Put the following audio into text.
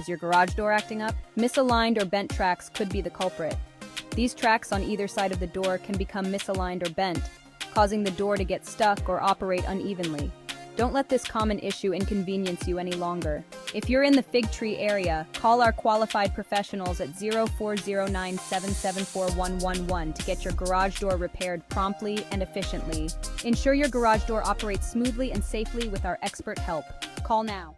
Is your garage door acting up? Misaligned or bent tracks could be the culprit. These tracks on either side of the door can become misaligned or bent, causing the door to get stuck or operate unevenly. Don't let this common issue inconvenience you any longer. If you're in the Figtree area, call our qualified professionals at 0409774111 to get your garage door repaired promptly and efficiently. Ensure your garage door operates smoothly and safely with our expert help. Call now.